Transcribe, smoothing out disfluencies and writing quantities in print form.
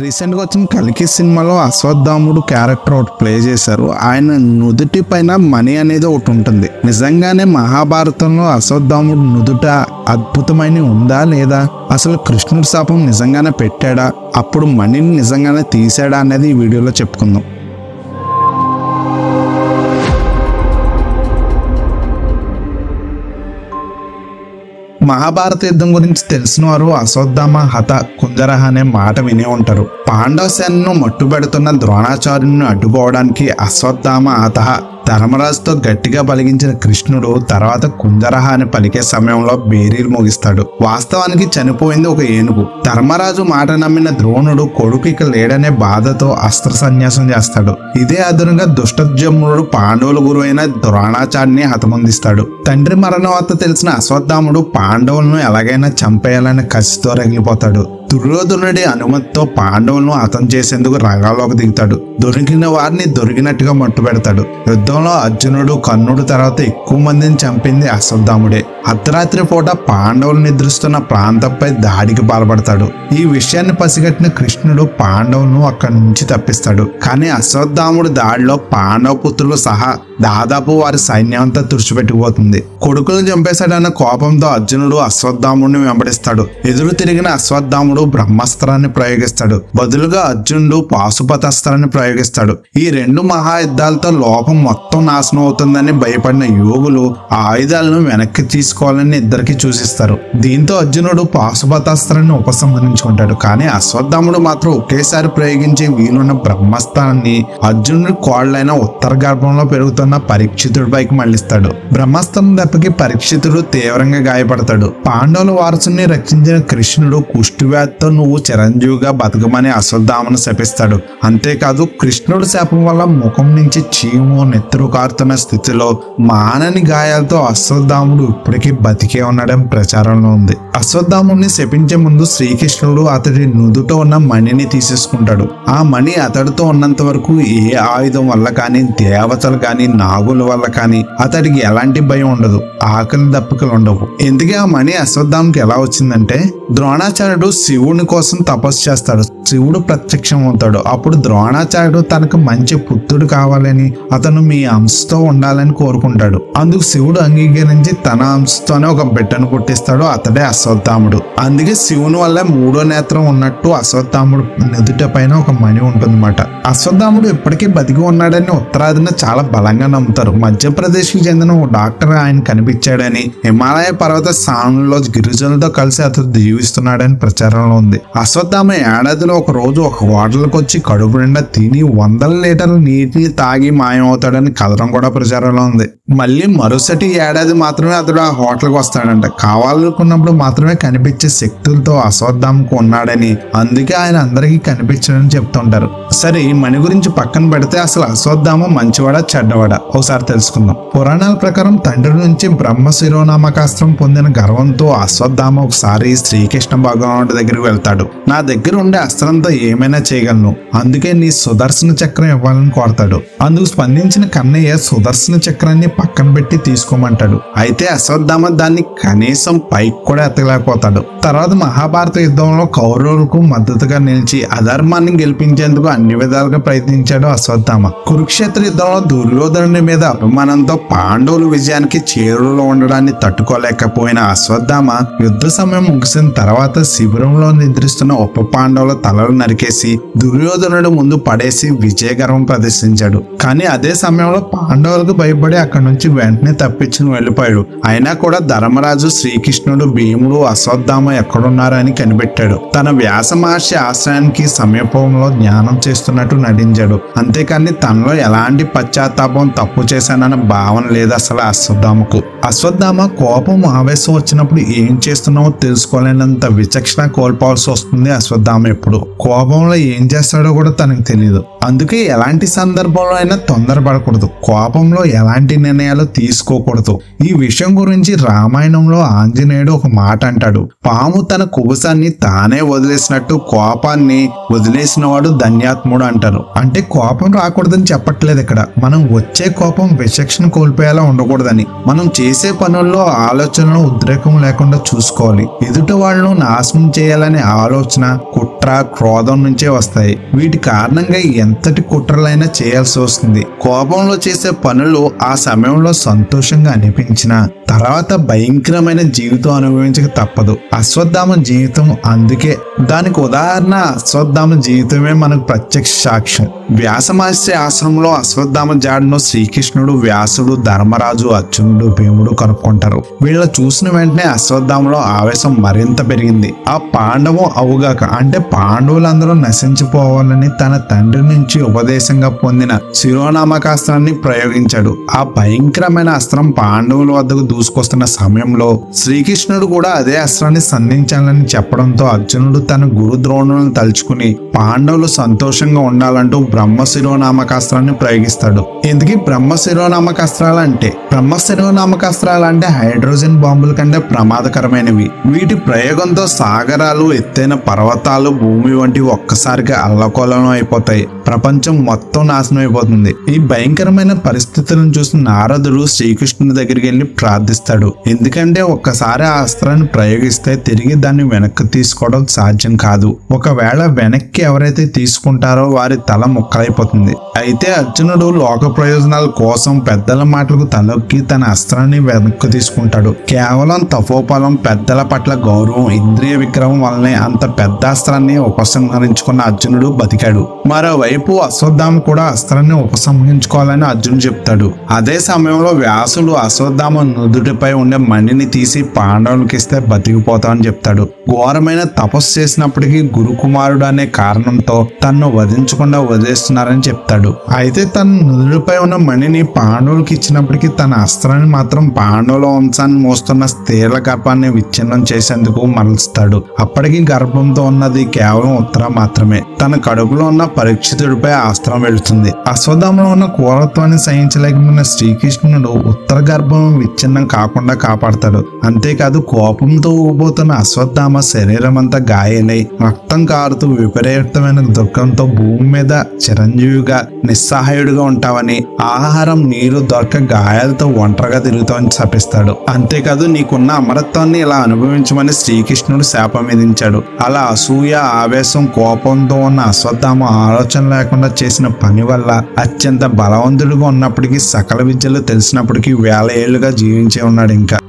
రీసెంట్గా వచ్చిన కల్కి సినిమాలో అశ్వత్థాముడు క్యారెక్టర్ ఒకటి ప్లే చేశారు. ఆయన నుదుటి పైన మణి అనేది ఒకటి ఉంటుంది. నిజంగానే మహాభారతంలో అశ్వత్థాముడు నుదుట అద్భుతమైన ఉందా లేదా, అసలు కృష్ణుడి శాపం నిజంగానే పెట్టాడా, అప్పుడు మణిని నిజంగానే తీసాడా అనేది ఈ వీడియోలో చెప్పుకుందాం. మహాభారత యుద్ధం గురించి తెలిసిన వారు అశ్వత్థామ హత కుంజరహ అనే మాట వినే ఉంటారు. పాండవ సేనను మట్టుబెడుతున్న ద్రోణాచార్యుని అడ్డుకోవడానికి అశ్వత్థామ హత ధర్మరాజుతో గట్టిగా పలికించిన కృష్ణుడు తర్వాత కుంజరహ అని పలికే సమయంలో బేరీలు ముగిస్తాడు. వాస్తవానికి చనిపోయింది ఒక ఏనుగు. ధర్మరాజు మాట నమ్మిన ద్రోణుడు కొడుకు ఇక లేడనే బాధతో అస్త్ర సన్యాసం చేస్తాడు. ఇదే అదునుగా దుష్టజమ్ముడు పాండవుల గురువైన ద్రోణాచార్యుని హతముందిస్తాడు. తండ్రి మరణ వార్త తెలిసిన అశ్వత్థాముడు పాండవులను ఎలాగైనా చంపేయాలని కసితో రగిలిపోతాడు. దుర్యోధనుడి అనుమతితో పాండవులను హతం చేసేందుకు రంగాల్లోకి దిగుతాడు. దొరికిన వారిని దొరికినట్టుగా మట్టు పెడతాడు. యుద్ధంలో అర్జునుడు కర్ణుడు తర్వాత ఎక్కువ మందిని చంపింది అశ్వత్థాముడే. అర్ధరాత్రి పూట పాండవులు నిద్రిస్తున్న ప్రాంతంపై దాడికి పాల్పడతాడు. ఈ విషయాన్ని పసిగట్టిన కృష్ణుడు పాండవులను అక్కడి నుంచి తప్పిస్తాడు. కానీ అశ్వత్థాముడి దాడిలో పాండవ పుత్రులు సహా దాదాపు వారి సైన్యం అంతా తుడిచిపెట్టుకుపోతుంది. కొడుకులను చంపేశాడన్న కోపంతో అర్జునుడు అశ్వత్థాముడిని వెంబడిస్తాడు. ఎదురు తిరిగిన అశ్వత్థాముడు బ్రహ్మాస్త్రాన్ని ప్రయోగిస్తాడు. బదులుగా అర్జునుడు పాశుపతాస్త్రాన్ని ప్రయోగిస్తాడు. ఈ రెండు మహాయుద్ధాలతో లోకం మొత్తం నాశనం అవుతుందని భయపడిన యోగులు ఆ ఆయుధాలను వెనక్కి తీసుకోవాలని ఇద్దరికి సూచిస్తారు. దీంతో అర్జునుడు పాశుపతాస్త్రాన్ని ఉపసంహరించుకుంటాడు. కానీ అశ్వత్థాముడు మాత్రం ఒకేసారి ప్రయోగించే వీలున్న బ్రహ్మాస్త్రాన్ని అర్జునుడి కోళ్లైన ఉత్తర గర్భంలో పెరుగుతున్న పరీక్షితుడిపైకి మళ్లిస్తాడు. బ్రహ్మాస్త్రం దెబ్బకి పరీక్షితుడు తీవ్రంగా గాయపడతాడు. పాండవుల వారసుని రక్షించిన కృష్ణుడు కుష్టి వ్యాధితో నువ్వు చిరంజీవిగా బతకమని అశ్వత్థామను శపిస్తాడు. అంతేకాదు కృష్ణుడి శాపం వల్ల ముఖం నుంచి చీము నెత్తురు కారుతున్న స్థితిలో మానని గాయాలతో అశ్వత్థాముడు ఇప్పటికీ బతికే ఉన్నాడని ప్రచారంలో ఉంది. అశ్వత్థాముడిని శపించే ముందు శ్రీకృష్ణుడు అతడి నుదుట ఉన్న మణిని తీసేసుకుంటాడు. ఆ మణి అతడితో ఉన్నంత వరకు ఏ ఆయుధం వల్ల కానీ, దేవతలు కానీ, నాగుల వల్ల కానీ అతడికి ఎలాంటి భయం ఉండదు. ఆకలి దప్పికలు ఉండవు. ఎందుకే ఆ మణి అశ్వత్థాముకి ఎలా వచ్చిందంటే, ద్రోణాచార్యుడు శివుని కోసం తపస్సు చేస్తాడు. శివుడు ప్రత్యక్షం అవుతాడు. అప్పుడు ద్రోణాచార్యుడు తనకు మంచి పుత్రుడు కావాలని, అతను మీ అంశతో ఉండాలని కోరుకుంటాడు. అందుకు శివుడు అంగీకరించి తన అంశతోనే ఒక బిడ్డను పుట్టిస్తాడు. అతడే అశ్వత్థాముడు. అందుకే శివుని వల్ల మూడో నేత్రం ఉన్నట్టు అశ్వత్థాముడు నుదుట పైన ఒక మణి ఉంటుందన్నమాట. అశ్వత్థాముడు ఇప్పటికీ బతికి ఉన్నాడని ఉత్తరాదిన చాలా బలంగా నమ్ముతారు. మధ్యప్రదేశ్ కి చెందిన ఓ డాక్టర్ ఆయన కనిపించాడని, హిమాలయ పర్వత స్థానంలో గిరిజనులతో కలిసి అతను జీవిస్తున్నాడని ప్రచారంలో ఉంది. అశ్వత్థామ ఏడాదిలో ఒక రోజు ఒక హోటల్కి వచ్చి కడుపు నిండా తిని 100 లీటర్ల నీటిని తాగి మాయమవుతాడని కథనం కూడా ప్రచారంలో ఉంది. మళ్ళీ మరుసటి ఏడాది మాత్రమే అతడు ఆ హోటల్కి వస్తాడంట. కావాలనుకున్నప్పుడు మాత్రమే కనిపించే శక్తులతో అశ్వత్థామకు ఉన్నాడని, అందుకే ఆయన అందరికీ కనిపించడని చెప్తుంటారు. సరే, ఈ మణి గురించి పక్కన పెడితే అసలు అశ్వత్థామ మంచివాడా చెడ్డవాడా ఒకసారి తెలుసుకుందాం. పురాణాల ప్రకారం తండ్రి నుంచి బ్రహ్మ శిరోనామకాస్త్రం పొందిన గర్వంతో అశ్వత్థామ ఒకసారి శ్రీకృష్ణ భగవానుడి దగ్గరికి వెళ్తాడు. నా దగ్గర ఉండే అస్త్రంతో ఏమైనా చేయగలను, అందుకే నీ సుదర్శన చక్రం ఇవ్వాలని కోరతాడు. అందుకు స్పందించిన కన్నయ్య సుదర్శన చక్రాన్ని పక్కన పెట్టి తీసుకోమంటాడు. అయితే అశ్వత్థామ దాన్ని కనీసం పైకి కూడా ఎత్తలేకపోతాడు. తర్వాత మహాభారత యుద్ధంలో కౌరవులకు మద్దతుగా నిలిచి అధర్మాన్ని గెలిపించేందుకు అన్ని విధాలుగా ప్రయత్నించాడు అశ్వత్థామ. కురుక్షేత్ర యుద్ధంలో దుర్యోధనుడి మీద అభిమానంతో పాండవుల విజయానికి చేరువలో ఉండడాన్ని తట్టుకోలేకపోయిన అశ్వత్థామ యుద్ధ సమయం ముగిసిన తర్వాత శిబిరంలో నిద్రిస్తున్న ఉప పాండవుల తలలు నరికేసి దుర్యోధనుడు ముందు పడేసి విజయగర్వం ప్రదర్శించాడు. కానీ అదే సమయంలో పాండవులకు భయపడి అక్కడి నుంచి వెంటనే తప్పించుకుని వెళ్ళిపోయాడు. అయినా కూడా ధర్మరాజు, శ్రీకృష్ణుడు, భీముడు అశ్వత్థామ ఎక్కడున్నారని కనిపెట్టాడు. తన వ్యాస మహర్షి ఆశ్రయానికి సమీపంలో జ్ఞానం చేస్తున్నట్టు నటించాడు. అంతేకాని తనలో ఎలాంటి పశ్చాత్తాపం, తప్పు చేశానన్న భావన లేదు అసలు అశ్వత్థామకు. అశ్వత్థామ కోపం, ఆవేశం వచ్చినప్పుడు ఏం చేస్తున్నావో తెలుసుకోలేనంత విచక్షణ కోల్పోవాల్సి వస్తుంది. అశ్వత్థామ ఎప్పుడు కోపంలో ఏం చేస్తాడో కూడా తనకు తెలియదు. అందుకే ఎలాంటి సందర్భంలో అయినా తొందరపడకూడదు. కోపంలో ఎలాంటి నిర్ణయాలు తీసుకోకూడదు. ఈ విషయం గురించి రామాయణంలో ఆంజనేయుడు ఒక మాట అంటాడు. పాము తన కుబుసాన్ని తానే వదిలేసినట్టు కోపాన్ని వదిలేసిన వాడు ధన్యాత్ముడు అంటారు. అంటే కోపం రాకూడదని చెప్పట్లేదు ఇక్కడ. మనం వచ్చే కోపం విచక్షణ కోల్పోయేలా ఉండకూడదని. మనం చేసే పనుల్లో ఆలోచనలు ఉద్రేకం లేకుండా చూసుకోవాలి. ఎదుటి వాళ్ళను నాశనం చేయాలని చేయాలనే ఆలోచన, కుట్ర, క్రోధం నుంచే వస్తాయి. వీటి కారణంగా ఎంతటి కుట్రలైనా చేయాల్సి వస్తుంది. కోపంలో చేసే పనులు ఆ సమయంలో సంతోషంగా అనిపించినా తర్వాత భయంకరమైన జీవితం అనుభవించక తప్పదు. అశ్వత్థామ జీవితం అందుకే. దానికి ఉదాహరణ అశ్వత్థామ జీవితమే మనకు ప్రత్యక్ష సాక్ష్యం. వ్యాస మహర్షి ఆశ్రమంలో అశ్వత్థామ జాడను శ్రీకృష్ణుడు, వ్యాసుడు, ధర్మరాజు, అర్జునుడు, భీముడు కనుక్కుంటారు. వీళ్ళ చూసిన వెంటనే అశ్వత్థామలో ఆవేశం మరింత పెరిగింది. ఆ పాండవం అవుగాక అంటే పాండవులందరూ నశించిపోవాలని తన తండ్రి నుంచి ఉపదేశంగా పొందిన శిరోనామకాస్త్రాన్ని ప్రయోగించాడు. ఆ భయంకరమైన అస్త్రం పాండవుల వద్దకు దూసుకొస్తున్న సమయంలో శ్రీకృష్ణుడు కూడా అదే అస్త్రాన్ని సంధించాలని చెప్పడంతో అర్జునుడు తన గురు ద్రోణులను తలుచుకుని పాండవులు సంతోషంగా ఉండాలంటూ బ్రహ్మ శిరోనామకాస్త్రాన్ని ప్రయోగిస్తాడు. ఇందుకీ బ్రహ్మ శిరోనామకాస్త్రాలు అంటే హైడ్రోజన్ బాంబుల కంటే ప్రమాదకరమైనవి. వీటి ప్రయోగంతో సాగరాలు, ఎత్తైన పర్వతాలు, భూమి వంటివి ఒక్కసారిగా అల్లకోలం అయిపోతాయి. ప్రపంచం మొత్తం నాశనం అయిపోతుంది. ఈ భయంకరమైన పరిస్థితులను చూసిన నారదుడు శ్రీకృష్ణుని దగ్గరికి వెళ్లి ప్రార్థిస్తాడు. ఎందుకంటే ఒక్కసారి ఆ అస్త్రాన్ని ప్రయోగిస్తే తిరిగి దాన్ని వెనక్కి తీసుకోవడం సాధ్యం కాదు. ఒకవేళ వెనక్కి ఎవరైతే తీసుకుంటారో వారి తల ముక్కలైపోతుంది. అయితే అర్జునుడు లోక ప్రయోజనాల కోసం పెద్దల మాటలకు తలొక్కి తన అస్త్రాన్ని వెనక్కి తీసుకుంటాడు. కేవలం తపోఫలం, పెద్దల పట్ల గౌరవం, ఇంద్రియ విక్రమం వల్లనే అంత పెద్ద అస్త్రాన్ని ఉపసంహరించుకున్న అర్జునుడు బతికాడు. మరోవైపు అశ్వత్థామ కూడా అస్త్రాన్ని ఉపసంహరించుకోవాలని అర్జునుడు చెప్తాడు. అదే సమయంలో వ్యాసుడు అశ్వత్థామ నుదుటిపై ఉండే మణిని తీసి పాండవులకి ఇస్తే బతికిపోతామని చెప్తాడు. ఘోరమైన తపస్సు చేసినప్పటికీ గురుకుమారుడు అనే కారణంతో తన్ను వధించకుండా వదిలేస్తున్నారని చెప్తాడు. అయితే తన నుదుటిపై ఉన్న మణిని పాండవులకి ఇచ్చినప్పటికీ తన అస్త్రాన్ని మాత్రం పాండవుల వంశాన్ని మోస్తున్న స్త్రీల గర్భాన్ని విచ్ఛిన్నం చేసేందుకు మరలుస్తాడు. అప్పటికి గర్భంతో ఉన్నది కేవలం ఉత్తర మాత్రమే. తన కడుపులో ఉన్న పరీక్షితుడిపై అస్త్రం వెళుతుంది. అశ్వత్థామలో ఉన్న క్రూరత్వాన్ని సహించలేకపోయిన శ్రీకృష్ణుడు ఉత్తర గర్భం విచ్ఛిన్నం కాకుండా కాపాడతాడు. అంతేకాదు కోపంతో ఊగిపోతున్న అశ్వత్థామ శరీరం అంతా గాయాలై రక్తం కారుతూ విపరీతమైన దుఃఖంతో భూమి మీద చిరంజీవిగా నిస్సహాయుడిగా ఉంటావని, ఆహారం, నీరు దొరక గాయాలతో ఒంటరిగా తిరుగుతావని శపిస్తాడు. అంతేకాదు నీకున్న అమరత్వాన్ని ఇలా అనుభవించమని శ్రీకృష్ణుడు శాపం విధించాడు. అలా అసూయ, ఆవేశం, కోపంతో ఉన్న అశ్వత్థామ ఆలోచన లేకుండా చేసిన పని వల్ల అత్యంత బలవంతుడిగా ఉన్నప్పటికీ, సకల విద్యలు తెలిసినప్పటికీ 1000 ఏళ్లుగా జీవించే ఉన్నాడు. ఇంకా